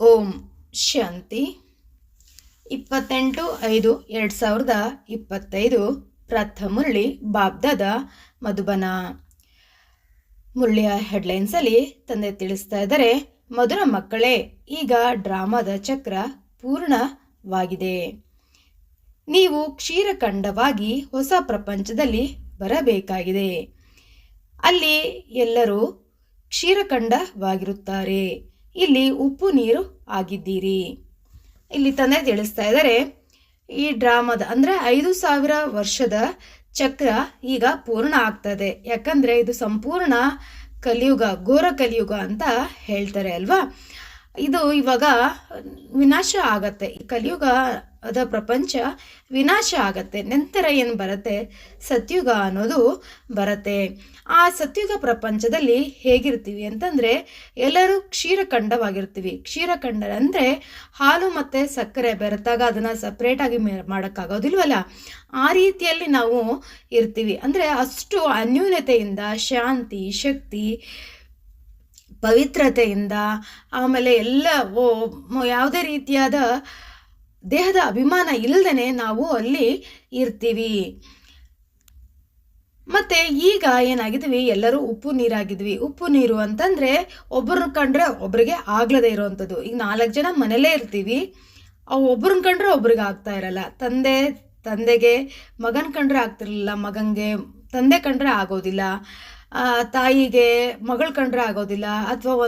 ಓಂ ಶಾಂತಿ. 28/5/2025 ಪ್ರಥಮುರಳಿ ಬಾಬ್ದಾದ ಮಧುಬನ. ಮುರಳಿಯ ಹೆಡ್ಲೈನ್ಸಲ್ಲಿ ತಂದೆ ತಿಳಿಸ್ತಾ ಇದ್ದಾರೆ, ಮಧುರ ಮಕ್ಕಳೇ, ಈಗ ಡ್ರಾಮಾದ ಚಕ್ರ ಪೂರ್ಣವಾಗಿದೆ. ನೀವು ಕ್ಷೀರಖಂಡವಾಗಿ ಹೊಸ ಪ್ರಪಂಚದಲ್ಲಿ ಬರಬೇಕಾಗಿದೆ. ಅಲ್ಲಿ ಎಲ್ಲರೂ ಕ್ಷೀರಖಂಡವಾಗಿರುತ್ತಾರೆ. ಇಲ್ಲಿ ಉಪ್ಪು ನೀರು ಆಗಿದ್ದೀರಿ. ಇಲ್ಲಿ ತಂದೆ ತಿಳಿಸ್ತಾ ಇದ್ದಾರೆ, ಈ ಡ್ರಾಮಾದ ಅಂದರೆ 5000 ವರ್ಷದ ಚಕ್ರ ಈಗ ಪೂರ್ಣ ಆಗ್ತದೆ. ಯಾಕಂದರೆ ಇದು ಸಂಪೂರ್ಣ ಕಲಿಯುಗ, ಘೋರ ಕಲಿಯುಗ ಅಂತ ಹೇಳ್ತಾರೆ ಅಲ್ವಾ. ಇದು ಇವಾಗ ವಿನಾಶ ಆಗತ್ತೆ. ಕಲಿಯುಗ ಅದ ಪ್ರಪಂಚ ವಿನಾಶ ಆಗತ್ತೆ. ನಂತರ ಏನು ಬರುತ್ತೆ, ಸತ್ಯುಗ ಅನ್ನೋದು ಬರುತ್ತೆ. ಆ ಸತ್ಯುಗ ಪ್ರಪಂಚದಲ್ಲಿ ಹೇಗಿರ್ತೀವಿ ಅಂತಂದರೆ ಎಲ್ಲರೂ ಕ್ಷೀರಖಂಡವಾಗಿರ್ತೀವಿ. ಕ್ಷೀರಖಂಡ ಅಂದರೆ ಹಾಲು ಮತ್ತು ಸಕ್ಕರೆ ಬೆರೆತಾಗ ಅದನ್ನು ಸಪ್ರೇಟಾಗಿ ಮಾಡೋಕ್ಕಾಗೋದಿಲ್ವಲ್ಲ, ಆ ರೀತಿಯಲ್ಲಿ ನಾವು ಇರ್ತೀವಿ. ಅಂದರೆ ಅಷ್ಟು ಅನ್ಯೂನ್ಯತೆಯಿಂದ, ಶಾಂತಿ, ಶಕ್ತಿ, ಪವಿತ್ರತೆಯಿಂದ, ಆಮೇಲೆ ಎಲ್ಲ ಯಾವುದೇ ರೀತಿಯಾದ ದೇಹದ ಅಭಿಮಾನ ಇಲ್ಲದೇ ನಾವು ಅಲ್ಲಿ ಇರ್ತೀವಿ. ಮತ್ತು ಈಗ ಏನಾಗಿದ್ವಿ, ಎಲ್ಲರೂ ಉಪ್ಪು ನೀರಾಗಿದ್ವಿ. ಉಪ್ಪು ನೀರು ಅಂತಂದರೆ ಒಬ್ಬರನ್ನ ಕಂಡ್ರೆ ಒಬ್ರಿಗೆ ಆಗ್ಲದೇ ಇರೋವಂಥದ್ದು. ಈಗ 4 ಜನ ಮನೇಲೇ ಇರ್ತೀವಿ, ಅವು ಒಬ್ರನ್ನ ಕಂಡ್ರೆ ಒಬ್ರಿಗೆ ಆಗ್ತಾ ಇರಲ್ಲ. ತಂದೆಗೆ ಮಗನ ಕಂಡ್ರೆ ಆಗ್ತಿರಲಿಲ್ಲ, ಮಗನಿಗೆ ತಂದೆ ಕಂಡ್ರೆ ಆಗೋದಿಲ್ಲ, ತಾಯಿಗೆ ಮಗಳು ಕಂಡ್ರೆ ಆಗೋದಿಲ್ಲ. ಅಥವಾ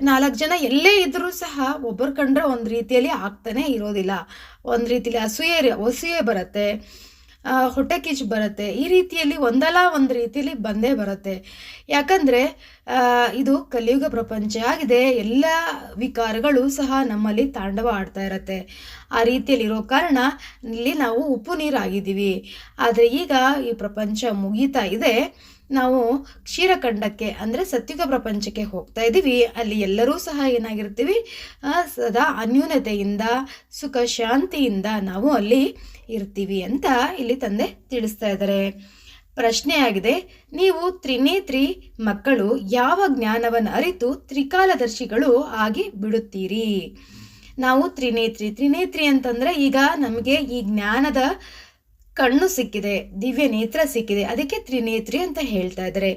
4 ಜನ ಎಲ್ಲೇ ಇದ್ದರೂ ಸಹ ಒಬ್ಬರು ಕಂಡ್ರೆ ಒಂದು ರೀತಿಯಲ್ಲಿ ಆಗ್ತಾನೆ ಇರೋದಿಲ್ಲ. ಒಂದು ರೀತಿಯಲ್ಲಿ ಅಸೂಯೆ ಬರುತ್ತೆ, ಹೊಟ್ಟೆ ಕಿಚ್ಚು ಬರುತ್ತೆ. ಈ ರೀತಿಯಲ್ಲಿ ಒಂದಲ್ಲ ಒಂದು ರೀತಿಯಲ್ಲಿ ಬಂದೇ ಬರುತ್ತೆ. ಯಾಕಂದರೆ ಇದು ಕಲಿಯುಗ ಪ್ರಪಂಚ ಆಗಿದೆ. ಎಲ್ಲ ವಿಕಾರಗಳು ಸಹ ನಮ್ಮಲ್ಲಿ ತಾಂಡವ ಆಡ್ತಾ ಇರತ್ತೆ. ಆ ರೀತಿಯಲ್ಲಿರೋ ಕಾರಣ ಇಲ್ಲಿ ನಾವು ಉಪ್ಪು ನೀರಾಗಿದ್ದೀವಿ. ಆದರೆ ಈಗ ಈ ಪ್ರಪಂಚ ಮುಗೀತಾ ಇದೆ, ನಾವು ಕ್ಷೀರಖಂಡಕ್ಕೆ ಅಂದರೆ ಸತ್ಯುಗ ಪ್ರಪಂಚಕ್ಕೆ ಹೋಗ್ತಾ ಇದ್ದೀವಿ. ಅಲ್ಲಿ ಎಲ್ಲರೂ ಸಹ ಏನಾಗಿರ್ತೀವಿ, ಸದಾ ಅನ್ಯೂನ್ಯತೆಯಿಂದ, ಸುಖ ಶಾಂತಿಯಿಂದ ನಾವು ಅಲ್ಲಿ ಇರ್ತೀವಿ ಅಂತ ಇಲ್ಲಿ ತಂದೆ ತಿಳಿಸ್ತಾ ಇದ್ದಾರೆ. ಪ್ರಶ್ನೆಯಾಗಿದೆ, ನೀವು ತ್ರಿನೇತ್ರಿ ಮಕ್ಕಳು ಯಾವ ಜ್ಞಾನವನ್ನು ಅರಿತು ತ್ರಿಕಾಲದರ್ಶಿಗಳು ಆಗಿ ಬಿಡುತ್ತೀರಿ? ನಾವು ತ್ರಿನೇತ್ರಿ ಅಂತಂದರೆ ಈಗ ನಮಗೆ ಈ ಜ್ಞಾನದ ಕಣ್ಣು ಸಿಕ್ಕಿದೆ, ದಿವ್ಯ ನೇತ್ರ ಸಿಕ್ಕಿದೆ, ಅದಕ್ಕೆ ತ್ರಿನೇತ್ರಿ ಅಂತ ಹೇಳ್ತಾ ಇದ್ದಾರೆ.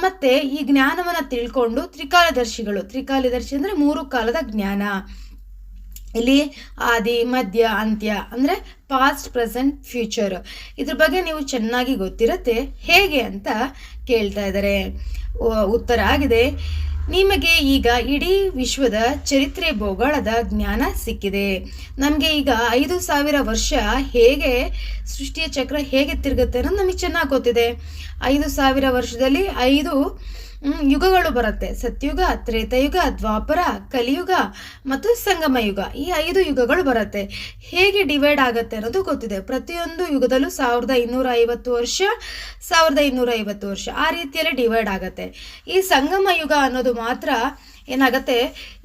ಮತ್ತೆ ಈ ಜ್ಞಾನವನ್ನು ತಿಳ್ಕೊಂಡು ತ್ರಿಕಾಲದರ್ಶಿ ಅಂದರೆ 3 ಕಾಲದ ಜ್ಞಾನ. ಇಲ್ಲಿ ಆದಿ, ಮಧ್ಯ, ಅಂತ್ಯ ಅಂದರೆ ಪಾಸ್ಟ್, ಪ್ರೆಸೆಂಟ್, ಫ್ಯೂಚರ್. ಇದ್ರ ಬಗ್ಗೆ ನೀವು ಚೆನ್ನಾಗಿ ಗೊತ್ತಿರತ್ತೆ. ಹೇಗೆ ಅಂತ ಕೇಳ್ತಾ ಇದ್ದಾರೆ. ಉತ್ತರ ಆಗಿದೆ, ನಿಮಗೆ ಈಗ ಇಡೀ ವಿಶ್ವದ ಚರಿತ್ರೆ, ಭೂಗೋಳದ ಜ್ಞಾನ ಸಿಕ್ಕಿದೆ. ನಮಗೆ ಈಗ 5000 ವರ್ಷ ಹೇಗೆ ಸೃಷ್ಟಿಯ ಚಕ್ರ ಹೇಗೆ ತಿರುಗುತ್ತೆ ಅನ್ನೋದು ನಮಗೆ ಚೆನ್ನಾಗಿ ಗೊತ್ತಿದೆ. 5000 ವರ್ಷದಲ್ಲಿ 5 ಯುಗಗಳು ಬರುತ್ತೆ. ಸತ್ಯುಗ, ತ್ರೇತಯುಗ, ದ್ವಾಪರ, ಕಲಿಯುಗ ಮತ್ತು ಸಂಗಮ ಯುಗ. ಈ 5 ಯುಗಗಳು ಬರುತ್ತೆ. ಹೇಗೆ ಡಿವೈಡ್ ಆಗುತ್ತೆ ಅನ್ನೋದು ಗೊತ್ತಿದೆ. ಪ್ರತಿಯೊಂದು ಯುಗದಲ್ಲೂ 1250 ವರ್ಷ, 1250 ವರ್ಷ ಆ ರೀತಿಯಲ್ಲಿ ಡಿವೈಡ್ ಆಗುತ್ತೆ. ಈ ಸಂಗಮ ಯುಗ ಅನ್ನೋದು ಮಾತ್ರ ಏನಾಗುತ್ತೆ,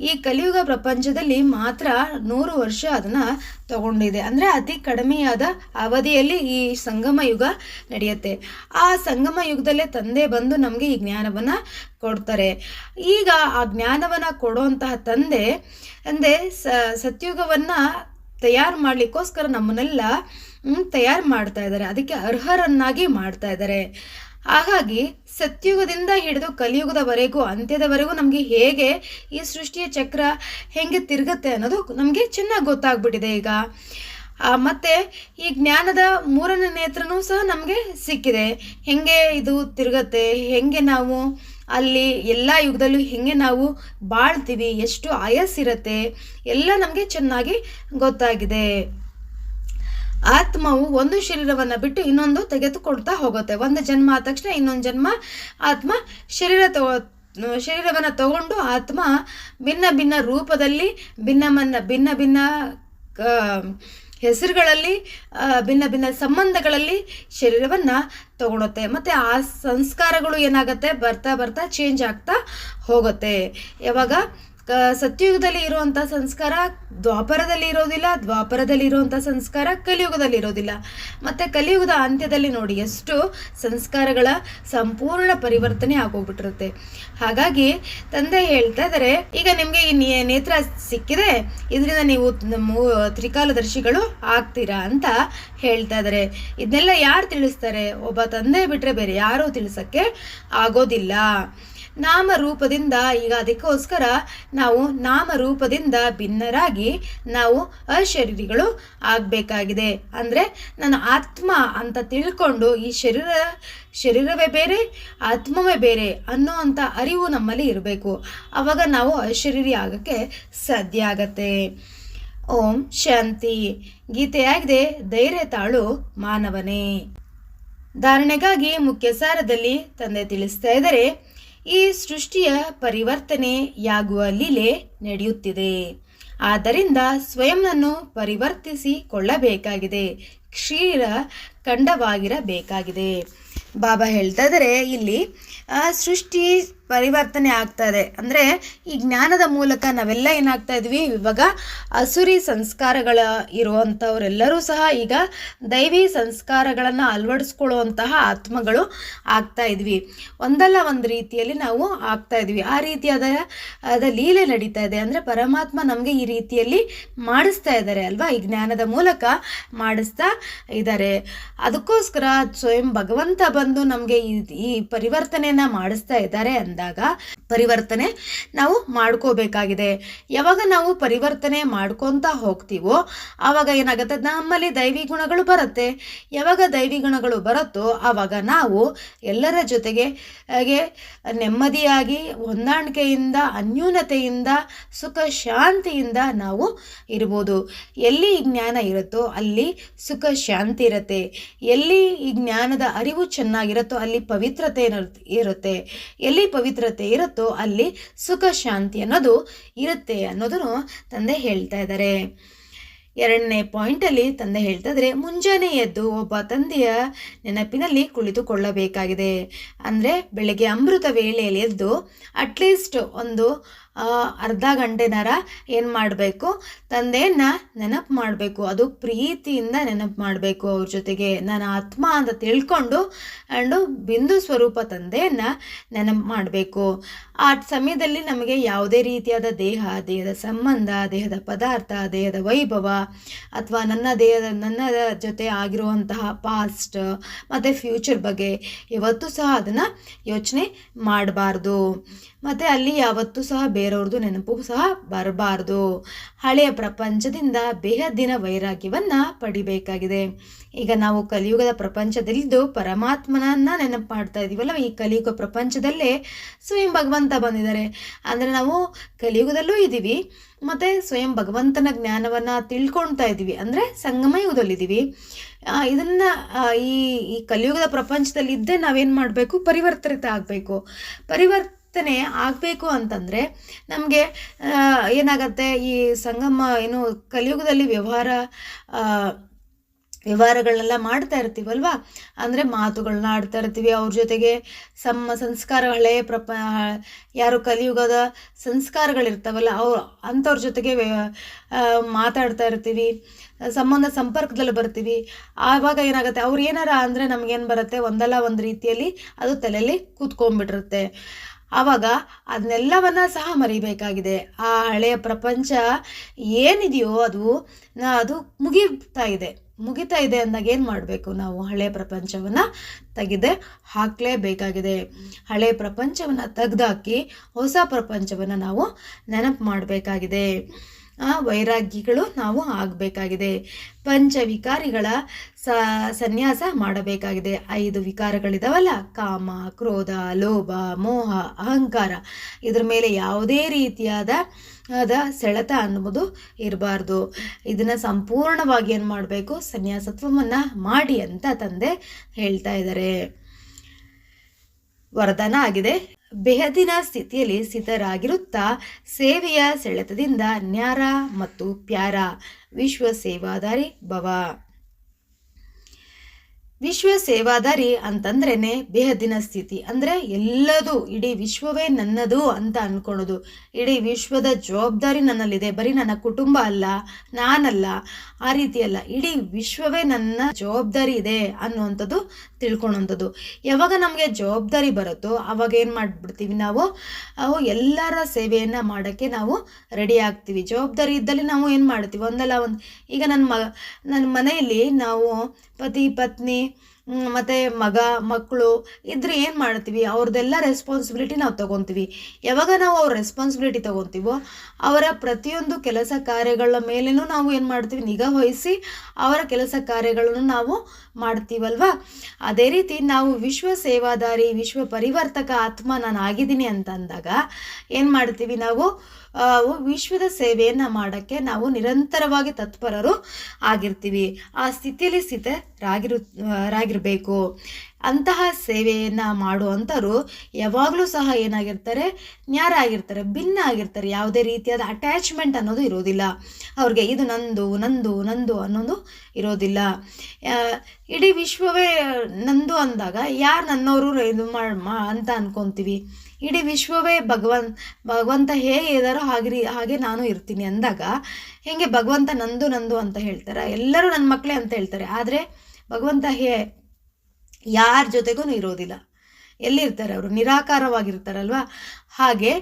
ಈ ಕಲಿಯುಗ ಪ್ರಪಂಚದಲ್ಲಿ ಮಾತ್ರ 100 ವರ್ಷ ಅದನ್ನು ತಗೊಂಡಿದೆ. ಅಂದರೆ ಅತಿ ಕಡಿಮೆಯಾದ ಅವಧಿಯಲ್ಲಿ ಈ ಸಂಗಮ ಯುಗ ನಡೆಯುತ್ತೆ. ಆ ಸಂಗಮ ಯುಗದಲ್ಲೇ ತಂದೆ ಬಂದು ನಮಗೆ ಈ ಜ್ಞಾನವನ್ನು ಕೊಡ್ತಾರೆ. ಈಗ ಆ ಜ್ಞಾನವನ್ನು ಕೊಡುವಂತಹ ತಂದೆ ಅಂದರೆ ಸತ್ಯುಗವನ್ನು ತಯಾರು ಮಾಡಲಿಕ್ಕೋಸ್ಕರ ನಮ್ಮನ್ನೆಲ್ಲ ತಯಾರು ಮಾಡ್ತಾ ಇದ್ದಾರೆ. ಅದಕ್ಕೆ ಅರ್ಹರನ್ನಾಗಿ ಮಾಡ್ತಾ ಇದ್ದಾರೆ. ಹಾಗಾಗಿ ಸತ್ಯುಗದಿಂದ ಹಿಡಿದು ಕಲಿಯುಗದವರೆಗೂ, ಅಂತ್ಯದವರೆಗೂ ನಮಗೆ ಹೇಗೆ ಈ ಸೃಷ್ಟಿಯ ಚಕ್ರ ಹೇಗೆ ತಿರುಗುತ್ತೆ ಅನ್ನೋದು ನಮಗೆ ಚೆನ್ನಾಗಿ ಗೊತ್ತಾಗ್ಬಿಟ್ಟಿದೆ ಈಗ. ಮತ್ತು ಈ ಜ್ಞಾನದ 3ನೇ ನೇತ್ರನೂ ಸಹ ನಮಗೆ ಸಿಕ್ಕಿದೆ. ಹೇಗೆ ಇದು ತಿರುಗತ್ತೆ, ಹೇಗೆ ನಾವು ಅಲ್ಲಿ ಎಲ್ಲ ಯುಗದಲ್ಲೂ ಹೇಗೆ ನಾವು ಬಾಳ್ತೀವಿ, ಎಷ್ಟು ಆಯಸ್ಸಿರತ್ತೆ ಎಲ್ಲ ನಮಗೆ ಚೆನ್ನಾಗಿ ಗೊತ್ತಾಗಿದೆ. ಆತ್ಮವು ಒಂದು ಶರೀರವನ್ನು ಬಿಟ್ಟು ಇನ್ನೊಂದು ತೆಗೆದುಕೊಳ್ತಾ ಹೋಗುತ್ತೆ. ಒಂದು ಜನ್ಮ ಆದ ತಕ್ಷಣ ಇನ್ನೊಂದು ಜನ್ಮ ಆತ್ಮ ಶರೀರವನ್ನು ತಗೊಂಡು ಆತ್ಮ ಭಿನ್ನ ಭಿನ್ನ ರೂಪದಲ್ಲಿ, ಭಿನ್ನ ಭಿನ್ನ ಹೆಸರುಗಳಲ್ಲಿ, ಭಿನ್ನ ಭಿನ್ನ ಸಂಬಂಧಗಳಲ್ಲಿ ಶರೀರವನ್ನು ತಗೊಳುತ್ತೆ. ಮತ್ತು ಆ ಸಂಸ್ಕಾರಗಳು ಏನಾಗುತ್ತೆ, ಬರ್ತಾ ಚೇಂಜ್ ಆಗ್ತಾ ಹೋಗುತ್ತೆ. ಯಾವಾಗ ಸತ್ಯಯುಗದಲ್ಲಿ ಇರುವಂಥ ಸಂಸ್ಕಾರ ದ್ವಾಪರದಲ್ಲಿ ಇರೋದಿಲ್ಲ, ದ್ವಾಪರದಲ್ಲಿ ಇರುವಂಥ ಸಂಸ್ಕಾರ ಕಲಿಯುಗದಲ್ಲಿ ಇರೋದಿಲ್ಲ. ಮತ್ತು ಕಲಿಯುಗದ ಅಂತ್ಯದಲ್ಲಿ ನೋಡಿ ಎಷ್ಟು ಸಂಸ್ಕಾರಗಳ ಸಂಪೂರ್ಣ ಪರಿವರ್ತನೆ ಆಗೋಗ್ಬಿಟ್ಟಿರುತ್ತೆ. ಹಾಗಾಗಿ ತಂದೆ ಹೇಳ್ತಾ ಇದ್ದಾರೆ, ಈಗ ನಿಮಗೆ ಈ ನೇತ್ರ ಸಿಕ್ಕಿದೆ, ಇದರಿಂದ ನೀವು ತ್ರಿಕಾಲದರ್ಶಿಗಳು ಆಗ್ತೀರಾ ಅಂತ ಹೇಳ್ತಾ ಇದ್ದಾರೆ. ಇದನ್ನೆಲ್ಲ ಯಾರು ತಿಳಿಸ್ತಾರೆ? ಒಬ್ಬ ತಂದೆ ಬಿಟ್ಟರೆ ಬೇರೆ ಯಾರೂ ತಿಳಿಸೋಕ್ಕೆ ಆಗೋದಿಲ್ಲ. ನಾಮರೂಪದಿಂದ, ಈಗ ಅದಕ್ಕೋಸ್ಕರ ನಾವು ನಾಮರೂಪದಿಂದ ಭಿನ್ನರಾಗಿ ನಾವು ಅಶರೀರಿಗಳು ಆಗಬೇಕಾಗಿದೆ. ಅಂದರೆ ನನ್ನ ಆತ್ಮ ಅಂತ ತಿಳ್ಕೊಂಡು ಈ ಶರೀರವೇ ಬೇರೆ ಆತ್ಮವೇ ಬೇರೆ ಅನ್ನೋ ಅಂಥ ಅರಿವು ನಮ್ಮಲ್ಲಿ ಇರಬೇಕು. ಆವಾಗ ನಾವು ಅಶರೀರಿ ಆಗೋಕ್ಕೆ ಸಾಧ್ಯ ಆಗತ್ತೆ. ಓಂ ಶಾಂತಿ. ಗೀತೆಯಾಗಿದೆ, ಧೈರ್ಯ ತಾಳು ಮಾನವನೇ. ಧಾರಣೆಗಾಗಿ ಮುಖ್ಯ ಸಾರದಲ್ಲಿ ತಂದೆ ತಿಳಿಸ್ತಾ ಇದ್ದಾರೆ, ಈ ಸೃಷ್ಟಿಯ ಪರಿವರ್ತನೆಯಾಗುವ ಲೀಲೆ ನಡೆಯುತ್ತಿದೆ. ಆದ್ದರಿಂದ ಸ್ವಯಂನನ್ನು ಪರಿವರ್ತಿಸಿಕೊಳ್ಳಬೇಕಾಗಿದೆ, ಕ್ಷೀರ ಖಂಡವಾಗಿರಬೇಕಾಗಿದೆ. ಬಾಬಾ ಹೇಳ್ತಾ ಇದ್ದಾರೆ, ಇಲ್ಲಿ ಸೃಷ್ಟಿ ಪರಿವರ್ತನೆ ಆಗ್ತಾ ಇದೆ. ಅಂದರೆ ಈ ಜ್ಞಾನದ ಮೂಲಕ ನಾವೆಲ್ಲ ಏನಾಗ್ತಾ ಇದ್ವಿ, ಇವಾಗ ಅಸುರಿ ಸಂಸ್ಕಾರಗಳ ಇರುವಂಥವರೆಲ್ಲರೂ ಸಹ ಈಗ ದೈವಿ ಸಂಸ್ಕಾರಗಳನ್ನು ಅಳವಡಿಸ್ಕೊಳ್ಳುವಂತಹ ಆತ್ಮಗಳು ಆಗ್ತಾ ಇದ್ವಿ. ಒಂದಲ್ಲ ಒಂದು ರೀತಿಯಲ್ಲಿ ನಾವು ಆಗ್ತಾ ಇದ್ವಿ. ಆ ರೀತಿಯಾದ ಲೀಲೆ ನಡೀತಾ ಇದೆ. ಅಂದರೆ ಪರಮಾತ್ಮ ನಮಗೆ ಈ ರೀತಿಯಲ್ಲಿ ಮಾಡಿಸ್ತಾ ಇದ್ದಾರೆ ಅಲ್ವಾ, ಈ ಜ್ಞಾನದ ಮೂಲಕ ಮಾಡಿಸ್ತಾ ಇದ್ದಾರೆ. ಅದಕ್ಕೋಸ್ಕರ ಸ್ವಯಂ ಭಗವಂತ ಬಂದು ನಮಗೆ ಈ ಪರಿವರ್ತನೆಯನ್ನ ಮಾಡಿಸ್ತಾ ಇದ್ದಾರೆ ಅಂದಾಗ ಪರಿವರ್ತನೆ ನಾವು ಮಾಡ್ಕೋಬೇಕಾಗಿದೆ. ಯಾವಾಗ ನಾವು ಪರಿವರ್ತನೆ ಮಾಡ್ಕೊತಾ ಹೋಗ್ತೀವೋ ಆವಾಗ ಏನಾಗುತ್ತೆ, ನಮ್ಮಲ್ಲಿ ದೈವಿ ಗುಣಗಳು ಬರುತ್ತೆ. ಯಾವಾಗ ದೈವಿ ಗುಣಗಳು ಬರುತ್ತೋ ಆವಾಗ ನಾವು ಎಲ್ಲರ ಜೊತೆಗೆ ನೆಮ್ಮದಿಯಾಗಿ ಹೊಂದಾಣಿಕೆಯಿಂದ ಅನ್ಯೂನತೆಯಿಂದ ಸುಖ ಶಾಂತಿಯಿಂದ ನಾವು ಇರ್ಬೋದು. ಎಲ್ಲಿ ಈ ಜ್ಞಾನ ಇರುತ್ತೋ ಅಲ್ಲಿ ಸುಖ ಶಾಂತಿ ಇರುತ್ತೆ. ಎಲ್ಲಿ ಈ ಜ್ಞಾನದ ಅರಿವು ಚೆನ್ನಾಗಿರುತ್ತೋ ಅಲ್ಲಿ ಪವಿತ್ರತೆ ಇರುತ್ತೆ. ಎಲ್ಲಿ ಪವಿತ್ರತೆ ಇರುತ್ತೋ ಅಲ್ಲಿ ಸುಖ ಶಾಂತಿ ಅನ್ನೋದು ಇರುತ್ತೆ ಅನ್ನೋದನ್ನು ತಂದೆ ಹೇಳ್ತಾ ಇದ್ದಾರೆ. 2ನೇ ಪಾಯಿಂಟಲ್ಲಿ ತಂದೆ ಹೇಳ್ತಾ ಇದ್ರೆ, ಮುಂಜಾನೆ ಎದ್ದು ಒಬ್ಬ ತಂದೆಯ ನೆನಪಿನಲ್ಲಿ ಕುಳಿತುಕೊಳ್ಳಬೇಕಾಗಿದೆ. ಅಂದರೆ ಬೆಳಗ್ಗೆ ಅಮೃತ ವೇಳೆಯಲ್ಲಿ ಎದ್ದು ಅಟ್ಲೀಸ್ಟ್ ಒಂದು ಅರ್ಧ ಗಂಟೆನಾರ ಏನು ಮಾಡಬೇಕು, ತಂದೆಯನ್ನು ನೆನಪು ಮಾಡಬೇಕು. ಅದು ಪ್ರೀತಿಯಿಂದ ನೆನಪು ಮಾಡಬೇಕು. ಅವ್ರ ಜೊತೆಗೆ ನನ್ನ ಆತ್ಮ ಅಂತ ತಿಳ್ಕೊಂಡು ಬಿಂದು ಸ್ವರೂಪ ತಂದೆಯನ್ನು ನೆನಪು ಮಾಡಬೇಕು. ಆ ಸಮಯದಲ್ಲಿ ನಮಗೆ ಯಾವುದೇ ರೀತಿಯಾದ ದೇಹದ ಸಂಬಂಧ, ದೇಹದ ಪದಾರ್ಥ, ದೇಹದ ವೈಭವ ಅಥವಾ ನನ್ನ ಜೊತೆ ಆಗಿರುವಂತಹ ಪಾಸ್ಟ್ ಮತ್ತು ಫ್ಯೂಚರ್ ಬಗ್ಗೆ ಯಾವತ್ತೂ ಸಹ ಅದನ್ನು ಯೋಚನೆ ಮಾಡಬಾರ್ದು. ಮತ್ತು ಅಲ್ಲಿ ಯಾವತ್ತೂ ಸಹ ಬೇರೆಯವ್ರದ್ದು ನೆನಪು ಸಹ ಬರಬಾರ್ದು. ಹಳೆಯ ಪ್ರಪಂಚದಿಂದ ಬೇಹದ್ದಿನ ವೈರಾಗ್ಯವನ್ನು ಪಡಿಬೇಕಾಗಿದೆ. ಈಗ ನಾವು ಕಲಿಯುಗದ ಪ್ರಪಂಚದಲ್ಲಿದ್ದು ಪರಮಾತ್ಮನನ್ನ ನೆನಪು ಮಾಡ್ತಾ ಇದ್ದೀವಲ್ಲ, ಈ ಕಲಿಯುಗ ಪ್ರಪಂಚದಲ್ಲೇ ಸ್ವಯಂ ಭಗವಂತ ಬಂದಿದ್ದಾರೆ. ಅಂದರೆ ನಾವು ಕಲಿಯುಗದಲ್ಲೂ ಇದ್ದೀವಿ ಮತ್ತು ಸ್ವಯಂ ಭಗವಂತನ ಜ್ಞಾನವನ್ನು ತಿಳ್ಕೊಳ್ತಾ ಇದ್ದೀವಿ. ಅಂದರೆ ಸಂಗಮ ಯುಗದಲ್ಲಿದ್ದೀವಿ. ಇದನ್ನು ಈ ಕಲಿಯುಗದ ಪ್ರಪಂಚದಲ್ಲಿದ್ದೇ ನಾವೇನು ಮಾಡಬೇಕು, ಪರಿವರ್ತನೆ ಆಗಬೇಕು. ಪರಿವರ್ತನೆ ಆಗಬೇಕು ಅಂತಂದರೆ ನಮಗೆ ಏನಾಗತ್ತೆ, ಈ ಸಂಗಮ ಕಲಿಯುಗದಲ್ಲಿ ವ್ಯವಹಾರಗಳನ್ನೆಲ್ಲ ಮಾಡ್ತಾ ಇರ್ತೀವಲ್ವ, ಅಂದರೆ ಮಾತುಗಳನ್ನ ಆಡ್ತಾ ಇರ್ತೀವಿ. ಅವ್ರ ಜೊತೆಗೆ ಸಂಸ್ಕಾರ ಹಳೆಯ ಯಾರು ಕಲಿಯುಗದ ಸಂಸ್ಕಾರಗಳಿರ್ತಾವಲ್ಲ ಅಂಥವ್ರ ಜೊತೆಗೆ ಮಾತಾಡ್ತಾ ಇರ್ತೀವಿ, ಸಂಪರ್ಕದಲ್ಲಿ ಬರ್ತೀವಿ. ಆವಾಗ ಏನಾಗುತ್ತೆ, ಅವ್ರು ಏನಾರ ಅಂದರೆ ನಮಗೇನು ಬರುತ್ತೆ, ಒಂದಲ್ಲ ಒಂದು ರೀತಿಯಲ್ಲಿ ಅದು ತಲೆಯಲ್ಲಿ ಕೂತ್ಕೊಂಡ್ಬಿಟ್ಟಿರುತ್ತೆ. ಆವಾಗ ಅದನ್ನೆಲ್ಲವನ್ನ ಸಹ ಮರಿಬೇಕಾಗಿದೆ. ಆ ಹಳೆಯ ಪ್ರಪಂಚ ಏನಿದೆಯೋ ಅದು ಮುಗಿತಾ ಇದೆ ಅಂದಾಗ ಏನು ಮಾಡಬೇಕು, ನಾವು ಹಳೆಯ ಪ್ರಪಂಚವನ್ನು ತೆಗೆದೇ ಹಾಕಲೇಬೇಕಾಗಿದೆ. ಹಳೆಯ ಪ್ರಪಂಚವನ್ನು ತೆಗೆದಾಕಿ ಹೊಸ ಪ್ರಪಂಚವನ್ನು ನಾವು ನೆನಪು ಮಾಡಬೇಕಾಗಿದೆ. ವೈರಾಗ್ಯಗಳು ನಾವು ಆಗಬೇಕಾಗಿದೆ. ಪಂಚವಿಕಾರಿಗಳ ಸನ್ಯಾಸ ಮಾಡಬೇಕಾಗಿದೆ. 5 ವಿಕಾರಗಳಿದಾವಲ್ಲ, ಕಾಮ, ಕ್ರೋಧ, ಲೋಭ, ಮೋಹ, ಅಹಂಕಾರ, ಇದ್ರ ಮೇಲೆ ಯಾವುದೇ ರೀತಿಯಾದ ಸೆಳೆತ ಅನ್ನುವುದು ಇರಬಾರ್ದು. ಇದನ್ನು ಸಂಪೂರ್ಣವಾಗಿ ಏನು ಮಾಡಬೇಕು, ಸನ್ಯಾಸತ್ವವನ್ನು ಮಾಡಿ ಅಂತ ತಂದೆ ಹೇಳ್ತಾ ಇದ್ದಾರೆ. ವರದಾನ ಆಗಿದೆ, ಬೆಹದಿನ ಸ್ಥಿತಿಯಲ್ಲಿ ಸ್ಥಿತರಾಗಿರುತ್ತಾ ಸೇವೆಯ ಸೆಳೆತದಿಂದ ನ್ಯಾರ ಮತ್ತು ಪ್ಯಾರ ವಿಶ್ವ ಸೇವಾದಾರಿ ಭವ. ವಿಶ್ವ ಸೇವಾದಾರಿ ಅಂತಂದ್ರೇನೆ ಬೇಹದ್ದಿನ ಸ್ಥಿತಿ. ಅಂದರೆ ಎಲ್ಲದೂ ಇಡೀ ವಿಶ್ವವೇ ನನ್ನದು ಅಂತ ಅನ್ಕೊಳೋದು. ಇಡೀ ವಿಶ್ವದ ಜವಾಬ್ದಾರಿ ನನ್ನಲ್ಲಿದೆ, ಬರೀ ನನ್ನ ಕುಟುಂಬ ಅಲ್ಲ, ನಾನಲ್ಲ, ಆ ರೀತಿ ಅಲ್ಲ, ಇಡೀ ವಿಶ್ವವೇ ನನ್ನ ಜವಾಬ್ದಾರಿ ಇದೆ ಅನ್ನುವಂಥದ್ದು ತಿಳ್ಕೊಳೋಂಥದ್ದು. ಯಾವಾಗ ನಮಗೆ ಜವಾಬ್ದಾರಿ ಬರುತ್ತೋ ಅವಾಗ ಏನು ಮಾಡಿಬಿಡ್ತೀವಿ ನಾವು ಎಲ್ಲರ ಸೇವೆಯನ್ನು ಮಾಡೋಕ್ಕೆ ನಾವು ರೆಡಿ ಆಗ್ತೀವಿ. ಜವಾಬ್ದಾರಿ ಇದ್ದಲ್ಲಿ ನಾವು ಏನು ಮಾಡ್ತೀವಿ, ಒಂದಲ್ಲ ಒಂದು. ಈಗ ನನ್ನ ಮನೆಯಲ್ಲಿ ನಾವು ಪತಿ ಪತ್ನಿ ಮತ್ತು ಮಕ್ಕಳು ಇದ್ರೆ ಏನು ಮಾಡ್ತೀವಿ, ಅವ್ರದ್ದೆಲ್ಲ ರೆಸ್ಪಾನ್ಸಿಬಿಲಿಟಿ ನಾವು ತೊಗೊತೀವಿ. ಯಾವಾಗ ನಾವು ಅವ್ರ ರೆಸ್ಪಾನ್ಸಿಬಿಲಿಟಿ ತೊಗೊತೀವೋ ಅವರ ಪ್ರತಿಯೊಂದು ಕೆಲಸ ಕಾರ್ಯಗಳ ಮೇಲೇನೂ ನಾವು ಏನು ಮಾಡ್ತೀವಿ, ನಿಗಾ ವಹಿಸಿ ಅವರ ಕೆಲಸ ಕಾರ್ಯಗಳನ್ನು ನಾವು ಮಾಡ್ತೀವಲ್ವ. ಅದೇ ರೀತಿ ನಾವು ವಿಶ್ವ ಸೇವಾದಾರಿ, ವಿಶ್ವ ಪರಿವರ್ತಕ ಆತ್ಮ ನಾನು ಆಗಿದ್ದೀನಿ ಅಂತ ಅಂದಾಗ ಏನು ಮಾಡ್ತೀವಿ, ನಾವು ವಿಶ್ವದ ಸೇವೆಯನ್ನು ಮಾಡೋಕ್ಕೆ ನಾವು ನಿರಂತರವಾಗಿ ತತ್ಪರರು ಆಗಿರ್ತೀವಿ. ಆ ಸ್ಥಿತಿಯಲ್ಲಿ ರಾಗಿರಬೇಕು. ಅಂತಹ ಸೇವೆಯನ್ನು ಮಾಡುವಂಥವ್ರು ಯಾವಾಗಲೂ ಸಹ ಏನಾಗಿರ್ತಾರೆ, ನ್ಯಾರ ಆಗಿರ್ತಾರೆ, ಭಿನ್ನ ಆಗಿರ್ತಾರೆ. ಯಾವುದೇ ರೀತಿಯಾದ ಅಟ್ಯಾಚ್ಮೆಂಟ್ ಅನ್ನೋದು ಇರೋದಿಲ್ಲ ಅವ್ರಿಗೆ. ಇದು ನಂದು ನಂದು ನಂದು ಅನ್ನೋದು ಇರೋದಿಲ್ಲ. ಇಡೀ ವಿಶ್ವವೇ ನಂದು ಅಂದಾಗ ಯಾರು ನನ್ನವರು ಇದು ಅಂತ ಅನ್ಕೊತೀವಿ. ಇಡೀ ವಿಶ್ವವೇ ಭಗವಂತ ಹೇಗೆ ಇದ್ದಾರೋ ಹಾಗೆ ನಾನು ಇರ್ತೀನಿ ಅಂದಾಗ ಹೇಗೆ ಭಗವಂತ ನಂದು ನಂದು ಅಂತ ಹೇಳ್ತಾರೆ, ಎಲ್ಲರೂ ನನ್ನ ಮಕ್ಕಳೇ ಅಂತ ಹೇಳ್ತಾರೆ. ಆದರೆ ಭಗವಂತ ಯಾರ ಜೊತೆಗೂ ಇರೋದಿಲ್ಲ. ಎಲ್ಲಿರ್ತಾರೆ ಅವರು? ನಿರಾಕಾರವಾಗಿರ್ತಾರಲ್ವ. ಹಾಗೆ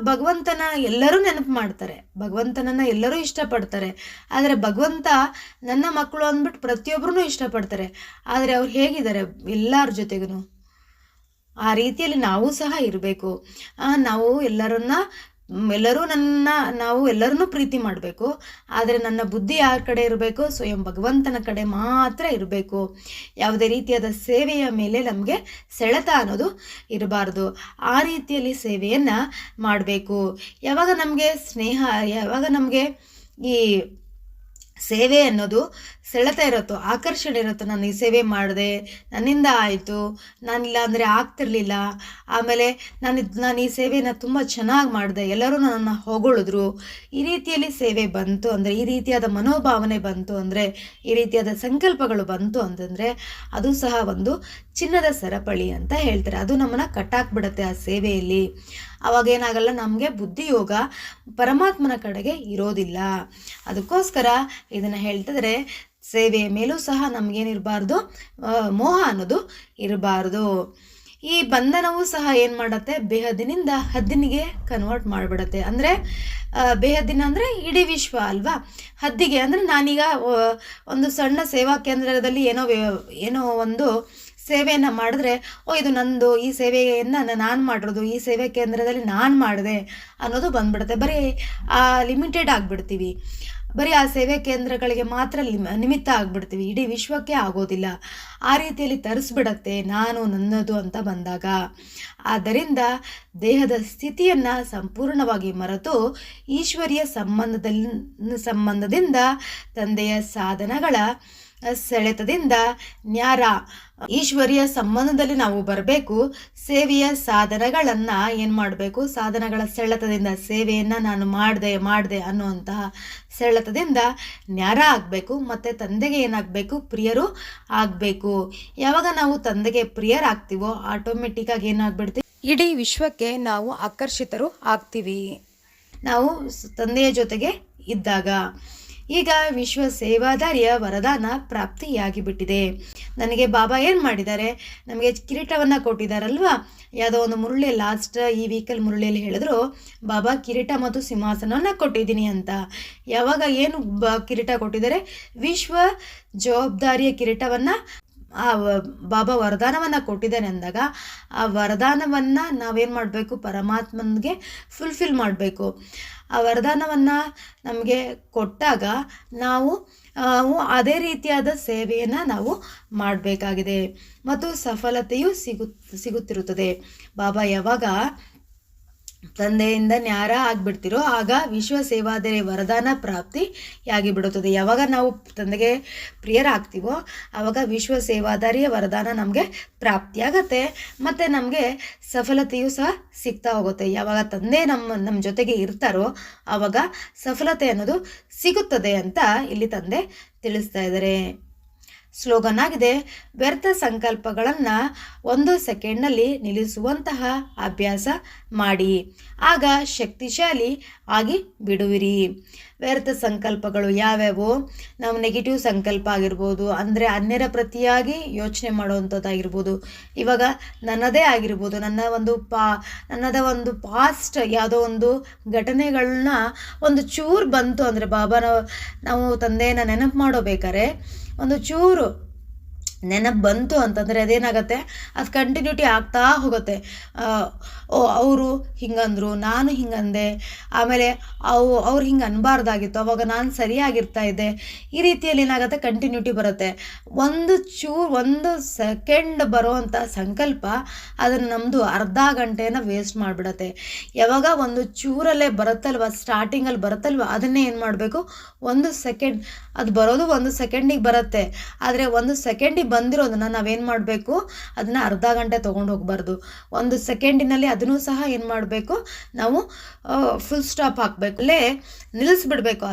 ಭಗವಂತನ ಎಲ್ಲರೂ ನೆನಪು ಮಾಡ್ತಾರೆ, ಭಗವಂತನನ್ನು ಎಲ್ಲರೂ ಇಷ್ಟಪಡ್ತಾರೆ. ಆದರೆ ಭಗವಂತ ನನ್ನ ಮಕ್ಕಳು ಅಂದ್ಬಿಟ್ಟು ಪ್ರತಿಯೊಬ್ಬರೂ ಇಷ್ಟಪಡ್ತಾರೆ. ಆದರೆ ಅವ್ರು ಹೇಗಿದ್ದಾರೆ ಎಲ್ಲರ ಜೊತೆಗೂ? ಆ ರೀತಿಯಲ್ಲಿ ನಾವು ಸಹ ಇರಬೇಕು. ನಾವು ನಾವು ಎಲ್ಲರನ್ನೂ ಪ್ರೀತಿ ಮಾಡಬೇಕು. ಆದರೆ ನನ್ನ ಬುದ್ಧಿ ಯಾರ ಕಡೆ ಇರಬೇಕು? ಸ್ವಯಂ ಭಗವಂತನ ಕಡೆ ಮಾತ್ರ ಇರಬೇಕು. ಯಾವುದೇ ರೀತಿಯಾದ ಸೇವೆಯ ಮೇಲೆ ನಮಗೆ ಸೆಳೆತ ಅನ್ನೋದು ಇರಬಾರ್ದು. ಆ ರೀತಿಯಲ್ಲಿ ಸೇವೆಯನ್ನು ಮಾಡಬೇಕು. ಯಾವಾಗ ನಮಗೆ ಈ ಸೇವೆ ಅನ್ನೋದು ಸೆಳೆತ ಇರುತ್ತೋ, ಆಕರ್ಷಣೆ ಇರುತ್ತೋ, ನಾನು ಈ ಸೇವೆ ಮಾಡಿದೆ, ನನ್ನಿಂದ ಆಯಿತು, ನಾನಿಲ್ಲ ಅಂದರೆ ಆಗ್ತಿರ್ಲಿಲ್ಲ, ಆಮೇಲೆ ನಾನು ಈ ಸೇವೆನ ತುಂಬ ಚೆನ್ನಾಗಿ ಮಾಡಿದೆ, ಎಲ್ಲರೂ ನನ್ನನ್ನು ಹೊಗಳಿದ್ರು, ಈ ರೀತಿಯಲ್ಲಿ ಸೇವೆ ಬಂತು ಅಂದರೆ, ಈ ರೀತಿಯಾದ ಮನೋಭಾವನೆ ಬಂತು ಅಂದರೆ, ಈ ರೀತಿಯಾದ ಸಂಕಲ್ಪಗಳು ಬಂತು ಅಂತಂದರೆ ಅದು ಸಹ ಒಂದು ಚಿನ್ನದ ಸರಪಳಿ ಅಂತ ಹೇಳ್ತಾರೆ. ಅದು ನಮ್ಮನ್ನು ಕಟ್ಟಾಕ್ಬಿಡುತ್ತೆ ಆ ಸೇವೆಯಲ್ಲಿ. ಅವಾಗೇನಾಗಲ್ಲ, ನಮಗೆ ಬುದ್ಧಿಯೋಗ ಪರಮಾತ್ಮನ ಕಡೆಗೆ ಇರೋದಿಲ್ಲ. ಅದಕ್ಕೋಸ್ಕರ ಇದನ್ನು ಹೇಳ್ತಿದ್ರೆ ಸೇವೆಯ ಮೇಲೂ ಸಹ ನಮಗೇನಿರಬಾರ್ದು, ಮೋಹ ಅನ್ನೋದು ಇರಬಾರ್ದು. ಈ ಬಂಧನವೂ ಸಹ ಏನು ಮಾಡುತ್ತೆ, ಬೇಹದ್ದಿನಿಂದ ಹದ್ದಿನಿಗೆ ಕನ್ವರ್ಟ್ ಮಾಡಿಬಿಡುತ್ತೆ. ಅಂದರೆ ಬೇಹದ್ದಿನ ಅಂದರೆ ಇಡೀ ವಿಶ್ವ ಅಲ್ವಾ. ಹದ್ದಿಗೆ ಅಂದರೆ ನಾನೀಗ ಒಂದು ಸಣ್ಣ ಸೇವಾ ಕೇಂದ್ರದಲ್ಲಿ ಏನೋ ಒಂದು ಸೇವೆಯನ್ನು ಮಾಡಿದ್ರೆ, ಇದು ನಂದು, ಈ ಸೇವೆಯನ್ನು ನಾನು ಮಾಡಿರೋದು, ಈ ಸೇವೆ ಕೇಂದ್ರದಲ್ಲಿ ನಾನು ಮಾಡಿದೆ ಅನ್ನೋದು ಬಂದ್ಬಿಡುತ್ತೆ. ಬರೀ ಲಿಮಿಟೆಡ್ ಆಗಿಬಿಡ್ತೀವಿ. ಬರೀ ಆ ಸೇವೆ ಕೇಂದ್ರಗಳಿಗೆ ಮಾತ್ರ ನಿಮಿತ್ತ ಆಗಿಬಿಡ್ತೀವಿ, ಇಡೀ ವಿಶ್ವಕ್ಕೆ ಆಗೋದಿಲ್ಲ. ಆ ರೀತಿಯಲ್ಲಿ ತರಿಸ್ಬಿಡತ್ತೆ ನಾನು ನನ್ನದು ಅಂತ ಬಂದಾಗ. ಆದ್ದರಿಂದ ದೇಹದ ಸ್ಥಿತಿಯನ್ನು ಸಂಪೂರ್ಣವಾಗಿ ಮರೆತು ಈಶ್ವರಿಯ ಸಂಬಂಧದಿಂದ ತಂದೆಯ ಸಾಧನಗಳ ಸೆಳೆತದಿಂದ ಈಶ್ವರಿಯ ಸಂಬಂಧದಲ್ಲಿ ನಾವು ಬರಬೇಕು. ಸೇವೆಯ ಸಾಧನಗಳನ್ನು ಏನು ಮಾಡಬೇಕು, ಸಾಧನಗಳ ಸೆಳೆತದಿಂದ ಸೇವೆಯನ್ನು ನಾನು ಮಾಡಿದೆ ಅನ್ನುವಂತಹ ಸೆಳೆತದಿಂದ ನ್ಯಾರ ಆಗಬೇಕು. ಮತ್ತು ತಂದೆಗೆ ಏನಾಗಬೇಕು, ಪ್ರಿಯರು ಆಗಬೇಕು. ಯಾವಾಗ ನಾವು ತಂದೆಗೆ ಪ್ರಿಯರಾಗ್ತೀವೋ ಆಟೋಮೆಟಿಕ್ಕಾಗಿ ಏನಾಗ್ಬಿಡ್ತೀವಿ, ಇಡೀ ವಿಶ್ವಕ್ಕೆ ನಾವು ಆಕರ್ಷಿತರು ಆಗ್ತೀವಿ, ನಾವು ತಂದೆಯ ಜೊತೆಗೆ ಇದ್ದಾಗ. ಈಗ ವಿಶ್ವ ಸೇವಾದಾರಿಯ ವರದಾನ ಪ್ರಾಪ್ತಿಯಾಗಿಬಿಟ್ಟಿದೆ. ನನಗೆ ಬಾಬಾ ಏನು ಮಾಡಿದ್ದಾರೆ, ನಮಗೆ ಕಿರೀಟವನ್ನು ಕೊಟ್ಟಿದ್ದಾರಲ್ವಾ. ಯಾವುದೋ ಒಂದು ಮುರುಳಿ ಲಾಸ್ಟ್ ಈ ವೀಕಲ್ಲಿ ಮುರುಳಿಯಲ್ಲಿ ಹೇಳಿದ್ರು, ಬಾಬಾ ಕಿರೀಟ ಮತ್ತು ಸಿಂಹಾಸನವನ್ನು ಕೊಟ್ಟಿದ್ದೀನಿ ಅಂತ. ಯಾವಾಗ ಏನು ಕಿರೀಟ ಕೊಟ್ಟಿದ್ದಾರೆ, ವಿಶ್ವ ಜವಾಬ್ದಾರಿಯ ಕಿರೀಟವನ್ನು ಬಾಬಾ ವರದಾನವನ್ನು ಕೊಟ್ಟಿದ್ದಾನೆ ಅಂದಾಗ ಆ ವರದಾನವನ್ನು ನಾವೇನು ಮಾಡಬೇಕು, ಪರಮಾತ್ಮನಿಗೆ ಫುಲ್ಫಿಲ್ ಮಾಡಬೇಕು. ಆ ವರದಾನವನ್ನು ನಮಗೆ ಕೊಟ್ಟಾಗ ನಾವು ಅದೇ ರೀತಿಯಾದ ಸೇವೆಯನ್ನು ನಾವು ಮಾಡಬೇಕಾಗಿದೆ ಮತ್ತು ಸಫಲತೆಯು ಸಿಗುತ್ತಿರುತ್ತದೆ. ಬಾಬಾ ಯಾವಾಗ ತಂದೆಯಿಂದ ನ್ಯಾರ ಆಗಿಬಿಡ್ತಿರೋ ಆಗ ವಿಶ್ವ ಸೇವಾದಾರಿ ವರದಾನ ಪ್ರಾಪ್ತಿಯಾಗಿಬಿಡುತ್ತದೆ. ಯಾವಾಗ ನಾವು ತಂದೆಗೆ ಪ್ರಿಯರಾಗ್ತೀವೋ ಆವಾಗ ವಿಶ್ವ ಸೇವಾದಾರಿಯ ವರದಾನ ನಮಗೆ ಪ್ರಾಪ್ತಿಯಾಗತ್ತೆ ಮತ್ತು ನಮಗೆ ಸಫಲತೆಯೂ ಸಹ ಸಿಗ್ತಾ ಹೋಗುತ್ತೆ. ಯಾವಾಗ ತಂದೆ ನಮ್ಮ ಜೊತೆಗೆ ಇರ್ತಾರೋ ಆವಾಗ ಸಫಲತೆ ಅನ್ನೋದು ಸಿಗುತ್ತದೆ ಅಂತ ಇಲ್ಲಿ ತಂದೆ ತಿಳಿಸ್ತಾ ಇದ್ದಾರೆ. ಸ್ಲೋಗನ್ ಆಗಿದೆ, ವ್ಯರ್ಥ ಸಂಕಲ್ಪಗಳನ್ನು 1 ಸೆಕೆಂಡ್ನಲ್ಲಿ ನಿಲ್ಲಿಸುವಂತಹ ಅಭ್ಯಾಸ ಮಾಡಿ, ಆಗ ಶಕ್ತಿಶಾಲಿ ಆಗಿ ಬಿಡುವಿರಿ. ವ್ಯರ್ಥ ಸಂಕಲ್ಪಗಳು ಯಾವ್ಯಾವು? ನಾವು ನೆಗೆಟಿವ್ ಸಂಕಲ್ಪ ಆಗಿರ್ಬೋದು, ಅಂದರೆ ಅನ್ಯರ ಪ್ರತಿಯಾಗಿ ಯೋಚನೆ ಮಾಡುವಂಥದ್ದಾಗಿರ್ಬೋದು. ಇವಾಗ ನನ್ನದೇ ಆಗಿರ್ಬೋದು, ನನ್ನದ ಒಂದು ಪಾಸ್ಟ್ ಯಾವುದೋ ಒಂದು ಘಟನೆಗಳನ್ನ ಒಂದು ಚೂರು ಬಂತು ಅಂದರೆ, ನಾವು ತಂದೆಯನ್ನು ನೆನಪು ಮಾಡೋಬೇಕಾದ್ರೆ ಒಂದು ಚೂರು ನೆನಪು ಬಂತು ಅಂತಂದರೆ ಅದೇನಾಗತ್ತೆ, ಅದು ಕಂಟಿನ್ಯೂಟಿ ಆಗ್ತಾ ಹೋಗುತ್ತೆ. ಅವರು ಹಿಂಗಂದರು, ನಾನು ಹಿಂಗಂದೆ, ಆಮೇಲೆ ಅವ್ರು ಹಿಂಗೆ ಅನ್ಬಾರ್ದಾಗಿತ್ತು, ಅವಾಗ ನಾನು ಸರಿಯಾಗಿರ್ತಾ ಇದ್ದೆ. ಈ ರೀತಿಯಲ್ಲಿ ಏನಾಗುತ್ತೆ, ಕಂಟಿನ್ಯೂಟಿ ಬರುತ್ತೆ. ಒಂದು ಸೆಕೆಂಡ್ ಬರೋವಂಥ ಸಂಕಲ್ಪ ಅದನ್ನು ನಮ್ಮದು ಅರ್ಧ ಗಂಟೆನ ವೇಸ್ಟ್ ಮಾಡಿಬಿಡತ್ತೆ. ಯಾವಾಗ ಒಂದು ಚೂರಲ್ಲೇ ಬರುತ್ತಲ್ವ, ಸ್ಟಾರ್ಟಿಂಗಲ್ಲಿ ಬರುತ್ತಲ್ವ, ಅದನ್ನೇ ಏನು ಮಾಡಬೇಕು, 1 ಸೆಕೆಂಡ್, ಅದು ಬರೋದು 1 ಸೆಕೆಂಡಿಗೆ ಬರುತ್ತೆ. ಆದರೆ 1 ಸೆಕೆಂಡಿಗೆ ಬಂದಿರೋದನ್ನು ನಾವೇನು ಮಾಡಬೇಕು, ಅದನ್ನು ಅರ್ಧ ಗಂಟೆ ತೊಗೊಂಡು ಹೋಗಬಾರ್ದು. 1 ಸೆಕೆಂಡಿನಲ್ಲಿ ಅದನ್ನು ಸಹ ಏನು ಮಾಡಬೇಕು, ನಾವು ಫುಲ್ ಸ್ಟಾಪ್ ಹಾಕಬೇಕು, ಅಲ್ಲೇ ನಿಲ್ಲಿಸ್ಬಿಡ್ಬೇಕು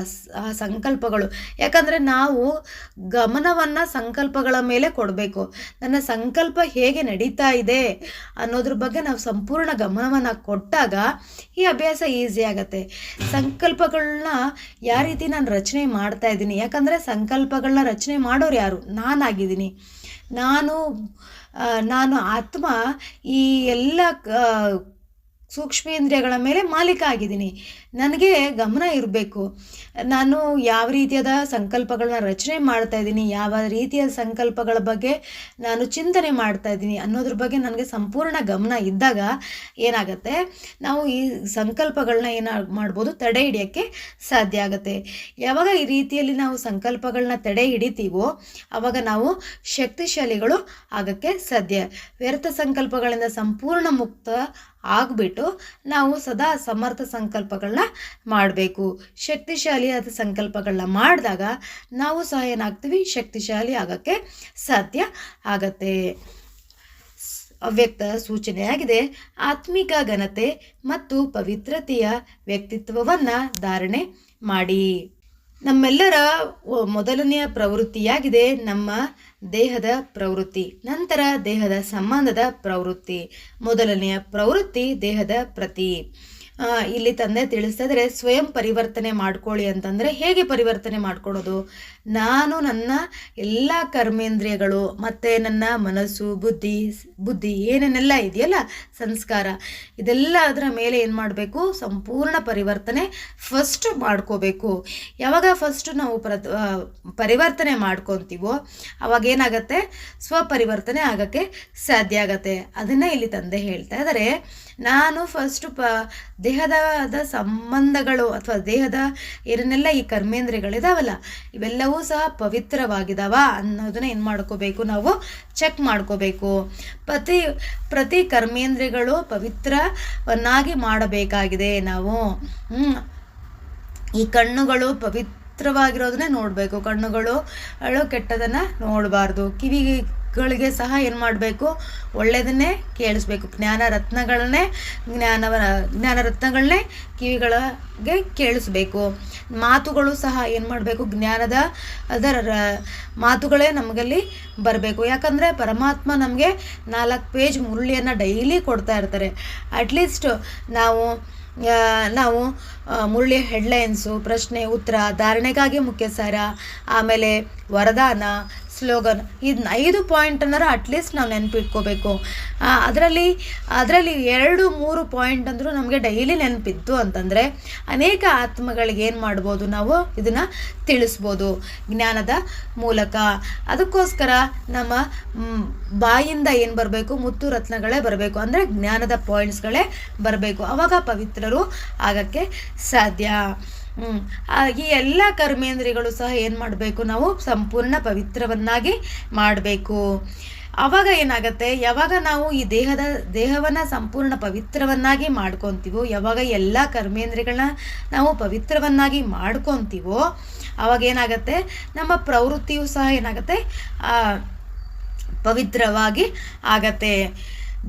ಆ ಸಂಕಲ್ಪಗಳು. ಯಾಕಂದರೆ ನಾವು ಗಮನವನ್ನು ಸಂಕಲ್ಪಗಳ ಮೇಲೆ ಕೊಡಬೇಕು. ನನ್ನ ಸಂಕಲ್ಪ ಹೇಗೆ ನಡೀತಾ ಇದೆ ಅನ್ನೋದ್ರ ಬಗ್ಗೆ ನಾವು ಸಂಪೂರ್ಣ ಗಮನವನ್ನು ಕೊಟ್ಟಾಗ ಈ ಅಭ್ಯಾಸ ಈಸಿ ಆಗುತ್ತೆ. ಸಂಕಲ್ಪಗಳನ್ನ ಯಾವ ರೀತಿ ನಾನು ರಚನೆ ಮಾಡ್ತಾ ಇದ್ದೀನಿ, ಯಾಕಂದರೆ ಸಂಕಲ್ಪಗಳನ್ನ ರಚನೆ ಮಾಡೋರು ಯಾರು? ನಾನಾಗಿದ್ದೀನಿ. ನಾನು ಆತ್ಮ ಈ ಎಲ್ಲ ಸೂಕ್ಷ್ಮೇಂದ್ರಿಯಗಳ ಮೇಲೆ ಮಾಲೀಕ ಆಗಿದ್ದೀನಿ. ನನಗೆ ಗಮನ ಇರಬೇಕು, ನಾನು ಯಾವ ರೀತಿಯಾದ ಸಂಕಲ್ಪಗಳನ್ನ ರಚನೆ ಮಾಡ್ತಾ ಇದ್ದೀನಿ, ಯಾವ ರೀತಿಯ ಸಂಕಲ್ಪಗಳ ಬಗ್ಗೆ ನಾನು ಚಿಂತನೆ ಮಾಡ್ತಾ ಇದ್ದೀನಿ ಅನ್ನೋದ್ರ ಬಗ್ಗೆ ನನಗೆ ಸಂಪೂರ್ಣ ಗಮನ ಇದ್ದಾಗ ಏನಾಗುತ್ತೆ, ನಾವು ಈ ಸಂಕಲ್ಪಗಳನ್ನ ಮಾಡ್ಬೋದು, ತಡೆ ಹಿಡಿಯೋಕ್ಕೆ ಸಾಧ್ಯ ಆಗುತ್ತೆ. ಯಾವಾಗ ಈ ರೀತಿಯಲ್ಲಿ ನಾವು ಸಂಕಲ್ಪಗಳನ್ನ ತಡೆ ಹಿಡಿತೀವೋ ಆವಾಗ ನಾವು ಶಕ್ತಿಶಾಲಿಗಳು ಆಗೋಕ್ಕೆ ಸಾಧ್ಯ. ವ್ಯರ್ಥ ಸಂಕಲ್ಪಗಳಿಂದ ಸಂಪೂರ್ಣ ಮುಕ್ತ ಆಗಿಬಿಟ್ಟು ನಾವು ಸದಾ ಸಮರ್ಥ ಸಂಕಲ್ಪಗಳನ್ನ ಮಾಡಬೇಕು. ಶಕ್ತಿಶಾಲಿಯಾದ ಸಂಕಲ್ಪಗಳನ್ನ ಮಾಡಿದಾಗ ನಾವು ಸಹ ಏನಾಗ್ತೀವಿ, ಶಕ್ತಿಶಾಲಿ ಆಗೋಕ್ಕೆ ಸಾಧ್ಯ ಆಗತ್ತೆ. ಅವ್ಯಕ್ತ ಸೂಚನೆಯಾಗಿದೆ, ಆತ್ಮಿಕ ಘನತೆ ಮತ್ತು ಪವಿತ್ರತೆಯ ವ್ಯಕ್ತಿತ್ವವನ್ನು ಧಾರಣೆ ಮಾಡಿ. ನಮ್ಮೆಲ್ಲರ ಮೊದಲನೆಯ ಪ್ರವೃತ್ತಿಯಾಗಿದೆ ನಮ್ಮ ದೇಹದ ಪ್ರವೃತ್ತಿ, ನಂತರ ದೇಹದ ಸಂಬಂಧದ ಪ್ರವೃತ್ತಿ. ಮೊದಲನೆಯ ಪ್ರವೃತ್ತಿ ದೇಹದ ಪ್ರತಿ. ಇಲ್ಲಿ ತಂದೆ ತಿಳಿಸ್ತಾ ಇದ್ದಾರೆ, ಸ್ವಯಂ ಪರಿವರ್ತನೆ ಮಾಡ್ಕೊಳ್ಳಿ ಅಂತಂದರೆ ಹೇಗೆ ಪರಿವರ್ತನೆ ಮಾಡ್ಕೊಳ್ಳೋದು? ನಾನು ನನ್ನ ಎಲ್ಲ ಕರ್ಮೇಂದ್ರಿಯಗಳು ಮತ್ತು ನನ್ನ ಮನಸ್ಸು, ಬುದ್ಧಿ ಏನೇನೆಲ್ಲ ಇದೆಯಲ್ಲ, ಸಂಸ್ಕಾರ, ಇದೆಲ್ಲ ಅದರ ಮೇಲೆ ಏನು ಮಾಡಬೇಕು, ಸಂಪೂರ್ಣ ಪರಿವರ್ತನೆ ಫಸ್ಟ್ ಮಾಡ್ಕೋಬೇಕು. ಯಾವಾಗ ಫಸ್ಟು ನಾವು ಪರಿವರ್ತನೆ ಮಾಡ್ಕೊತೀವೋ ಅವಾಗ ಏನಾಗತ್ತೆ, ಸ್ವಪರಿವರ್ತನೆ ಆಗೋಕ್ಕೆ ಸಾಧ್ಯ ಆಗತ್ತೆ. ಅದನ್ನು ಇಲ್ಲಿ ತಂದೆ ಹೇಳ್ತಾ ಇದ್ದಾರೆ, ನಾನು ಫಸ್ಟು ದೇಹದ ಸಂಬಂಧಗಳು ಅಥವಾ ದೇಹದ ಏನೇನೆಲ್ಲ ಈ ಕರ್ಮೇಂದ್ರಿಯಗಳಿದಾವಲ್ಲ ಇವೆಲ್ಲವೂ ಸಹ ಪವಿತ್ರವಾಗಿದಾವ ಅನ್ನೋದನ್ನ ಏನು ಮಾಡ್ಕೋಬೇಕು, ನಾವು ಚೆಕ್ ಮಾಡ್ಕೋಬೇಕು. ಪ್ರತಿ ಕರ್ಮೇಂದ್ರಿಯಗಳು ಪವಿತ್ರವನ್ನಾಗಿ ಮಾಡಬೇಕಾಗಿದೆ. ನಾವು ಈ ಕಣ್ಣುಗಳು ಪವಿತ್ರವಾಗಿರೋದನ್ನೇ ನೋಡಬೇಕು. ಕಣ್ಣುಗಳು ಕೆಟ್ಟದನ್ನು ನೋಡಬಾರ್ದು. ಕಿವಿಗಳಿಗೆ ಸಹ ಏನು ಮಾಡಬೇಕು, ಒಳ್ಳೆಯದನ್ನೇ ಕೇಳಿಸ್ಬೇಕು. ಜ್ಞಾನ ರತ್ನಗಳನ್ನೇ ಕಿವಿಗಳಿಗೆ ಕೇಳಿಸ್ಬೇಕು. ಮಾತುಗಳು ಸಹ ಏನು ಮಾಡಬೇಕು, ಅದರ ಮಾತುಗಳೇ ನಮಗಲ್ಲಿ ಬರಬೇಕು. ಯಾಕಂದರೆ ಪರಮಾತ್ಮ ನಮಗೆ 4 ಪೇಜ್ ಮುರುಳಿಯನ್ನು ಡೈಲಿ ಕೊಡ್ತಾ ಇರ್ತಾರೆ. ಅಟ್ಲೀಸ್ಟ್ ನಾವು ಮುರುಳಿಯ ಹೆಡ್ಲೈನ್ಸು, ಪ್ರಶ್ನೆ ಉತ್ತರ, ಧಾರಣೆಗಾಗಿ ಮುಖ್ಯ ಸಾರ, ಆಮೇಲೆ ವರದಾನ, ಸ್ಲೋಗನ್, ಇದನ್ನ 5 ಪಾಯಿಂಟನ್ನಾರು ಅಟ್ಲೀಸ್ಟ್ ನಾವು ನೆನಪಿಟ್ಕೋಬೇಕು. ಅದರಲ್ಲಿ 2-3 ಪಾಯಿಂಟ್ ಅಂದರೂ ನಮಗೆ ಡೈಲಿ ನೆನಪಿತ್ತು ಅಂತಂದರೆ ಅನೇಕ ಆತ್ಮಗಳಿಗೆ ಏನು ಮಾಡ್ಬೋದು, ನಾವು ಇದನ್ನು ತಿಳಿಸ್ಬೋದು ಜ್ಞಾನದ ಮೂಲಕ. ಅದಕ್ಕೋಸ್ಕರ ನಮ್ಮ ಬಾಯಿಂದ ಏನು ಬರಬೇಕು, ಮುತ್ತು ರತ್ನಗಳೇ ಬರಬೇಕು, ಅಂದರೆ ಜ್ಞಾನದ ಪಾಯಿಂಟ್ಸ್ಗಳೇ ಬರಬೇಕು. ಆವಾಗ ಪವಿತ್ರರು ಆಗೋಕ್ಕೆ ಸಾಧ್ಯ. ಈ ಎಲ್ಲ ಕರ್ಮೇಂದ್ರಿಯಗಳು ಸಹ ಏನು ಮಾಡಬೇಕು, ನಾವು ಸಂಪೂರ್ಣ ಪವಿತ್ರವನ್ನಾಗಿ ಮಾಡಬೇಕು. ಆವಾಗ ಏನಾಗುತ್ತೆ, ಯಾವಾಗ ನಾವು ಈ ದೇಹವನ್ನು ಸಂಪೂರ್ಣ ಪವಿತ್ರವನ್ನಾಗಿ ಮಾಡ್ಕೊತೀವೋ, ಯಾವಾಗ ಎಲ್ಲ ಕರ್ಮೇಂದ್ರಿಯಗಳನ್ನ ನಾವು ಪವಿತ್ರವನ್ನಾಗಿ ಮಾಡ್ಕೊತೀವೋ ಆವಾಗ ಏನಾಗುತ್ತೆ, ನಮ್ಮ ಪ್ರವೃತ್ತಿಯು ಸಹ ಏನಾಗುತ್ತೆ, ಪವಿತ್ರವಾಗಿ ಆಗತ್ತೆ.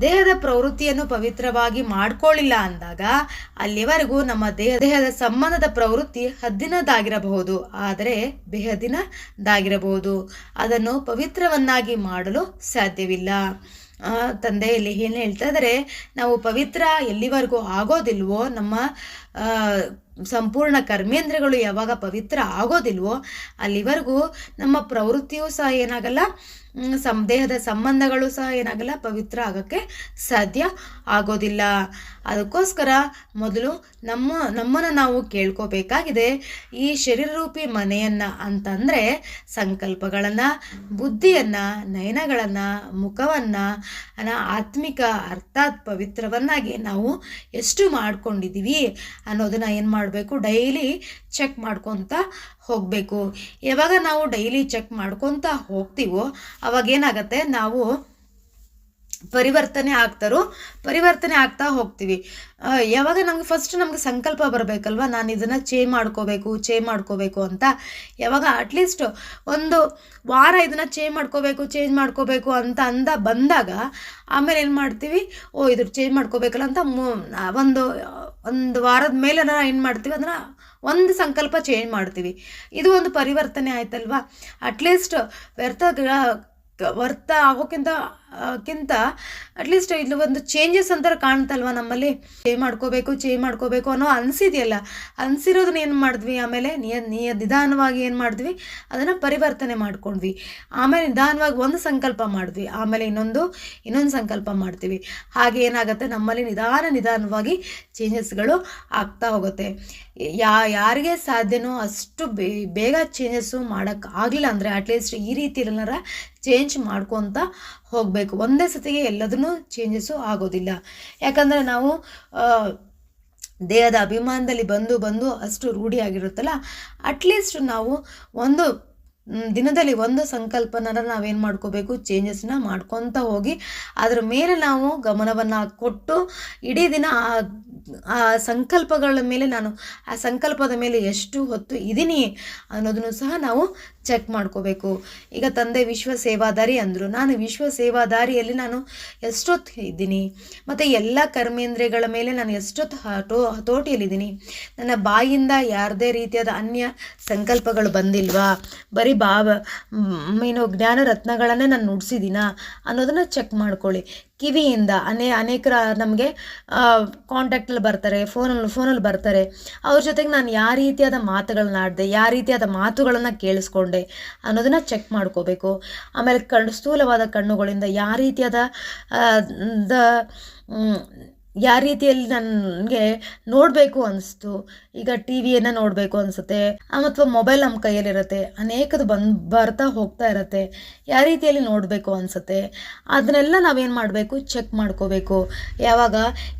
ದೇಹದ ಪ್ರವೃತ್ತಿಯನ್ನು ಪವಿತ್ರವಾಗಿ ಮಾಡ್ಕೊಳ್ಳಿಲ್ಲ ಅಂದಾಗ ಅಲ್ಲಿವರೆಗೂ ನಮ್ಮ ದೇಹದ ಸಂಬಂಧದ ಪ್ರವೃತ್ತಿ ಹದ್ದಿನದಾಗಿರಬಹುದು, ಆದರೆ ಬೇಹದ್ದಿನದಾಗಿರಬಹುದು. ಅದನ್ನು ಪವಿತ್ರವನ್ನಾಗಿ ಮಾಡಲು ಸಾಧ್ಯವಿಲ್ಲ. ತಂದೆಯಲ್ಲಿ ಏನು ಹೇಳ್ತಾ ಇದ್ದಾರೆ, ನಾವು ಪವಿತ್ರ ಎಲ್ಲಿವರೆಗೂ ಆಗೋದಿಲ್ವೋ, ನಮ್ಮ ಸಂಪೂರ್ಣ ಕರ್ಮೇಂದ್ರಗಳು ಯಾವಾಗ ಪವಿತ್ರ ಆಗೋದಿಲ್ವೋ ಅಲ್ಲಿವರೆಗೂ ನಮ್ಮ ಪ್ರವೃತ್ತಿಯೂ ಸಹ ಏನಾಗಲ್ಲ, ದೇಹದ ಸಂಬಂಧಗಳು ಸಹ ಏನಾಗಲ್ಲ, ಪವಿತ್ರ ಆಗೋಕ್ಕೆ ಸಾಧ್ಯ ಆಗೋದಿಲ್ಲ. ಅದಕ್ಕೋಸ್ಕರ ಮೊದಲು ನಮ್ಮನ್ನು ನಾವು ಕೇಳ್ಕೋಬೇಕಾಗಿದೆ. ಈ ಶರೀರರೂಪಿ ಮನೆಯನ್ನು ಅಂತಂದರೆ ಸಂಕಲ್ಪಗಳನ್ನು, ಬುದ್ಧಿಯನ್ನು, ನಯನಗಳನ್ನು, ಮುಖವನ್ನು ಆತ್ಮಿಕ ಅರ್ಥಾತ್ ಪವಿತ್ರವನ್ನಾಗಿ ನಾವು ಎಷ್ಟು ಮಾಡ್ಕೊಂಡಿದ್ದೀವಿ ಅನ್ನೋದನ್ನು ಏನು ಮಾಡಬೇಕು, ಡೈಲಿ ಚೆಕ್ ಮಾಡ್ಕೊತ ಹೋಗಬೇಕು. ಯಾವಾಗ ನಾವು ಡೈಲಿ ಚೆಕ್ ಮಾಡ್ಕೊತ ಹೋಗ್ತೀವೋ ಅವಾಗೇನಾಗತ್ತೆ, ನಾವು ಪರಿವರ್ತನೆ ಆಗ್ತಾ ಹೋಗ್ತೀವಿ. ಯಾವಾಗ ನಮಗೆ ಸಂಕಲ್ಪ ಬರಬೇಕಲ್ವ, ನಾನು ಇದನ್ನು ಚೇಂಜ್ ಮಾಡ್ಕೋಬೇಕು ಅಂತ. ಯಾವಾಗ ಅಟ್ಲೀಸ್ಟ್ ಒಂದು ವಾರ ಇದನ್ನು ಚೇಂಜ್ ಮಾಡ್ಕೋಬೇಕು ಅಂತ ಬಂದಾಗ ಆಮೇಲೆ ಏನು ಮಾಡ್ತೀವಿ, ಇದ್ರ ಚೇಂಜ್ ಮಾಡ್ಕೋಬೇಕಲ್ಲ ಅಂತ ಒಂದು ವಾರದ ಮೇಲೆ ಏನು ಮಾಡ್ತೀವಿ, ಅದನ್ನು ಒಂದು ಸಂಕಲ್ಪ ಚೇಂಜ್ ಮಾಡ್ತೀವಿ. ಇದು ಒಂದು ಪರಿವರ್ತನೆ ಆಯ್ತಲ್ವಾ. ಅಟ್ಲೀಸ್ಟ್ ವ್ಯರ್ಥ ಆಗೋಕ್ಕಿಂತ ಅಟ್ಲೀಸ್ಟ್ ಇಲ್ಲಿ ಒಂದು ಚೇಂಜಸ್ ಅಂತಾರೆ ಕಾಣ್ತಲ್ವ ನಮ್ಮಲ್ಲಿ. ಚೇಂಜ್ ಮಾಡ್ಕೋಬೇಕು ಅನ್ನೋ ಅನಿಸಿರೋದನ್ನ ಏನು ಮಾಡಿದ್ವಿ, ಆಮೇಲೆ ನಿಧಾನವಾಗಿ ಏನು ಮಾಡಿದ್ವಿ, ಅದನ್ನು ಪರಿವರ್ತನೆ ಮಾಡ್ಕೊಂಡ್ವಿ. ಆಮೇಲೆ ನಿಧಾನವಾಗಿ ಒಂದು ಸಂಕಲ್ಪ ಮಾಡಿದ್ವಿ, ಆಮೇಲೆ ಇನ್ನೊಂದು ಸಂಕಲ್ಪ ಮಾಡ್ತೀವಿ. ಹಾಗೆ ಏನಾಗುತ್ತೆ, ನಮ್ಮಲ್ಲಿ ನಿಧಾನವಾಗಿ ಚೇಂಜಸ್ಗಳು ಆಗ್ತಾ ಹೋಗುತ್ತೆ. ಯಾರಿಗೆ ಸಾಧ್ಯನೋ ಅಷ್ಟು ಬೇಗ ಚೇಂಜಸ್ಸು ಮಾಡೋಕ್ಕಾಗಲಿಲ್ಲ ಅಂದರೆ ಅಟ್ಲೀಸ್ಟ್ ಈ ರೀತಿ ಎಲ್ಲಾರ ಚೇಂಜ್ ಮಾಡ್ಕೊತ ಹೋಗಬೇಕು. ಒಂದೇ ಸತಿಗೆ ಎಲ್ಲದನ್ನೂ ಚೇಂಜಸ್ಸು ಆಗೋದಿಲ್ಲ. ಯಾಕಂದರೆ ನಾವು ದೇಹದ ಅಭಿಮಾನದಲ್ಲಿ ಬಂದು ಅಷ್ಟು ರೂಢಿಯಾಗಿರುತ್ತಲ್ಲ, ಅಟ್ಲೀಸ್ಟ್ ನಾವು ಒಂದು ದಿನದಲ್ಲಿ ಒಂದು ಸಂಕಲ್ಪನ ನಾವೇನು ಮಾಡ್ಕೋಬೇಕು, ಚೇಂಜಸ್ನ ಮಾಡ್ಕೊತ ಹೋಗಿ ಅದರ ಮೇಲೆ ನಾವು ಗಮನವನ್ನು ಕೊಟ್ಟು ಇಡೀ ದಿನ ಆ ಸಂಕಲ್ಪಗಳ ಮೇಲೆ ಆ ಸಂಕಲ್ಪದ ಮೇಲೆ ಎಷ್ಟು ಹೊತ್ತು ಇದ್ದೀನಿ ಅನ್ನೋದನ್ನು ಸಹ ನಾವು ಚೆಕ್ ಮಾಡ್ಕೋಬೇಕು. ಈಗ ತಂದೆ ವಿಶ್ವ ಸೇವಾದಾರಿ ಅಂದರು, ನಾನು ವಿಶ್ವ ಸೇವಾದಾರಿಯಲ್ಲಿ ನಾನು ಎಷ್ಟೊತ್ತು ಇದ್ದೀನಿ, ಮತ್ತು ಎಲ್ಲ ಕರ್ಮೇಂದ್ರಿಯಗಳ ಮೇಲೆ ನಾನು ಎಷ್ಟೊತ್ತು ಹತೋಟಿಯಲ್ಲಿದ್ದೀನಿ, ನನ್ನ ಬಾಯಿಂದ ಯಾರದೇ ರೀತಿಯಾದ ಅನ್ಯ ಸಂಕಲ್ಪಗಳು ಬಂದಿಲ್ವಾ, ಬರೀ ಜ್ಞಾನ ರತ್ನಗಳನ್ನೇ ನಾನು ನುಡಿಸಿದ್ದೀನ ಅನ್ನೋದನ್ನು ಚೆಕ್ ಮಾಡ್ಕೊಳ್ಳಿ. ಕಿವಿಯಿಂದ ಅನೇಕರ ನಮಗೆ ಕಾಂಟ್ಯಾಕ್ಟಲ್ಲಿ ಬರ್ತಾರೆ, ಫೋನಲ್ಲಿ ಬರ್ತಾರೆ. ಅವ್ರ ಜೊತೆಗೆ ನಾನು ಯಾವ ರೀತಿಯಾದ ಮಾತುಗಳನ್ನ ಆಡಿದೆ, ಯಾವ ರೀತಿಯಾದ ಮಾತುಗಳನ್ನು ಕೇಳಿಸ್ಕೊಂಡೆ ಅನ್ನೋದನ್ನು ಚೆಕ್ ಮಾಡ್ಕೋಬೇಕು. ಆಮೇಲೆ ಸ್ಥೂಲವಾದ ಕಣ್ಣುಗಳಿಂದ ಯಾವ ರೀತಿಯಾದ ಯಾವ ರೀತಿಯಲ್ಲಿ ನನಗೆ ನೋಡಬೇಕು ಅನಿಸ್ತು. ಈಗ ಟಿ ವಿಯನ್ನು ನೋಡಬೇಕು ಅನಿಸುತ್ತೆ, ಅಥವಾ ಮೊಬೈಲ್ ನಮ್ಮ ಕೈಯಲ್ಲಿರುತ್ತೆ, ಅನೇಕದು ಬರ್ತಾ ಹೋಗ್ತಾ ಇರುತ್ತೆ, ಯಾವ ರೀತಿಯಲ್ಲಿ ನೋಡಬೇಕು ಅನಿಸುತ್ತೆ ಅದನ್ನೆಲ್ಲ ನಾವೇನು ಮಾಡಬೇಕು, ಚೆಕ್ ಮಾಡ್ಕೋಬೇಕು. ಯಾವಾಗ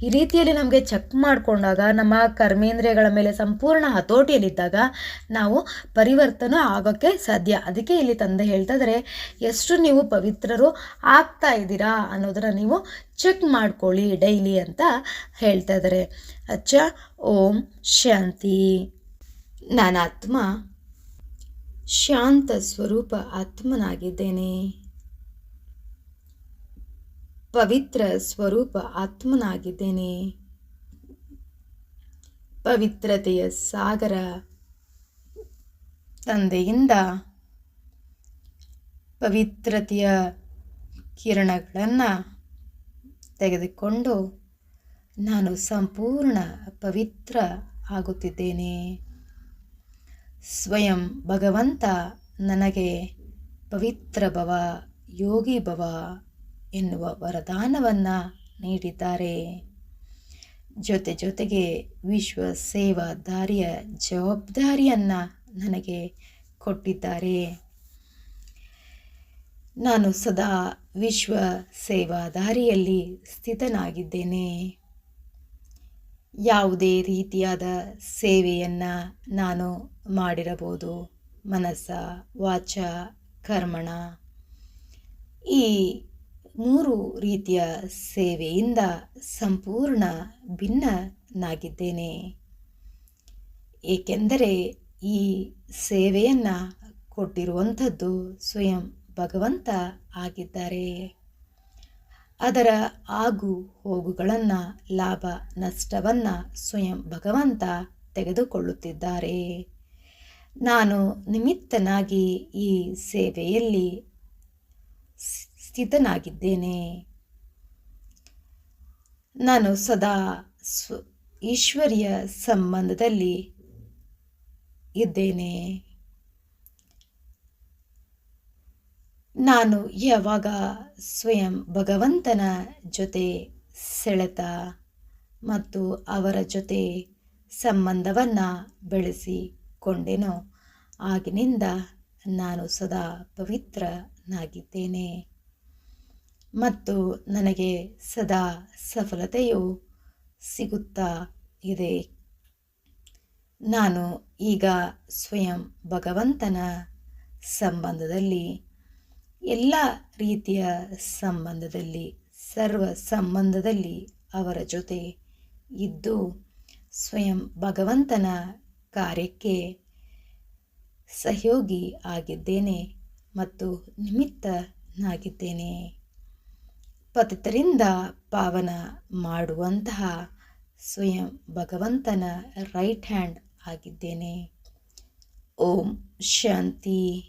ಈ ರೀತಿಯಲ್ಲಿ ನಮಗೆ ಚೆಕ್ ಮಾಡಿಕೊಂಡಾಗ ನಮ್ಮ ಕರ್ಮೇಂದ್ರಿಯಗಳ ಮೇಲೆ ಸಂಪೂರ್ಣ ಹತೋಟಿಯಲ್ಲಿದ್ದಾಗ ನಾವು ಪರಿವರ್ತನೆ ಆಗೋಕ್ಕೆ ಸಾಧ್ಯ. ಅದಕ್ಕೆ ಇಲ್ಲಿ ತಂದೆ ಹೇಳ್ತಾ ಇದ್ದಾರೆ, ಎಷ್ಟು ನೀವು ಪವಿತ್ರರು ಆಗ್ತಾ ಇದ್ದೀರಾ ಅನ್ನೋದನ್ನು ನೀವು ಚೆಕ್ ಮಾಡ್ಕೊಳ್ಳಿ ಡೈಲಿ ಅಂತ ಹೇಳ್ತಾ ಇದ್ದಾರೆ. ಅಚ್ಚ, ಓಂ ಶಾಂತಿ. ನಾನಾತ್ಮ ಶಾಂತ ಸ್ವರೂಪ ಆತ್ಮನಾಗಿದ್ದೇನೆ, ಪವಿತ್ರ ಸ್ವರೂಪ ಆತ್ಮನಾಗಿದ್ದೇನೆ, ಪವಿತ್ರತೆಯ ಸಾಗರ ತಂದೆಯಿಂದ ಪವಿತ್ರತೆಯ ಕಿರಣಗಳನ್ನು ತೆಗೆದುಕೊಂಡು ನಾನು ಸಂಪೂರ್ಣ ಪವಿತ್ರ ಆಗುತ್ತಿದ್ದೇನೆ. ಸ್ವಯಂ ಭಗವಂತ ನನಗೆ ಪವಿತ್ರ ಭವ, ಯೋಗಿ ಭವ ಎನ್ನುವ ವರದಾನವನ್ನು ನೀಡಿದ್ದಾರೆ. ಜೊತೆಗೆ ವಿಶ್ವ ಸೇವಾದಾರಿಯ ಜವಾಬ್ದಾರಿಯನ್ನು ನನಗೆ ಕೊಟ್ಟಿದ್ದಾರೆ. ನಾನು ಸದಾ ವಿಶ್ವ ಸೇವಾದಾರಿಯಲ್ಲಿ ಸ್ಥಿತನಾಗಿದ್ದೇನೆ. ಯಾವುದೇ ರೀತಿಯಾದ ಸೇವೆಯನ್ನು ನಾನು ಮಾಡಿರಬಹುದು, ಮನಸ್ಸ, ವಾಚ, ಕರ್ಮಣ. ಈ 3 ರೀತಿಯ ಸೇವೆಯಿಂದ ಸಂಪೂರ್ಣ ಭಿನ್ನನಾಗಿದ್ದೇನೆ. ಏಕೆಂದರೆ ಈ ಸೇವೆಯನ್ನು ಕೊಟ್ಟಿರುವಂಥದ್ದು ಸ್ವಯಂ ಭಗವಂತ ಆಗಿದ್ದಾರೆ. ಅದರ ಆಗು ಹೋಗುಗಳನ್ನು, ಲಾಭ ನಷ್ಟವನ್ನು ಸ್ವಯಂ ಭಗವಂತ ತೆಗೆದುಕೊಳ್ಳುತ್ತಿದ್ದಾರೆ. ನಾನು ನಿಮಿತ್ತನಾಗಿ ಈ ಸೇವೆಯಲ್ಲಿ ಸ್ಥಿತನಾಗಿದ್ದೇನೆ. ನಾನು ಸದಾ ಈಶ್ವರ್ಯ ಸಂಬಂಧದಲ್ಲಿ ಇದ್ದೇನೆ. ನಾನು ಯಾವಾಗ ಸ್ವಯಂ ಭಗವಂತನ ಜೊತೆ ಸೆಳೆತ ಮತ್ತು ಅವರ ಜೊತೆ ಸಂಬಂಧವನ್ನು ಬೆಳೆಸಿಕೊಂಡೆನೋ ಆಗಿನಿಂದ ನಾನು ಸದಾ ಪವಿತ್ರನಾಗಿದ್ದೇನೆ ಮತ್ತು ನನಗೆ ಸದಾ ಸಫಲತೆಯು ಸಿಗುತ್ತಾ ಇದೆ. ನಾನು ಈಗ ಸ್ವಯಂ ಭಗವಂತನ ಸಂಬಂಧದಲ್ಲಿ, ಎಲ್ಲ ರೀತಿಯ ಸಂಬಂಧದಲ್ಲಿ, ಸರ್ವ ಸಂಬಂಧದಲ್ಲಿ ಅವರ ಜೊತೆ ಇದ್ದು ಸ್ವಯಂ ಭಗವಂತನ ಕಾರ್ಯಕ್ಕೆ ಸಹಯೋಗಿ ಆಗಿದ್ದೇನೆ ಮತ್ತು ನಿಮಿತ್ತನಾಗಿದ್ದೇನೆ. ಪತಿತರಿಂದ ಪಾವನ ಮಾಡುವಂತಹ ಸ್ವಯಂ ಭಗವಂತನ ರೈಟ್ ಹ್ಯಾಂಡ್ ಆಗಿದ್ದೇನೆ. ಓಂ ಶಾಂತಿ.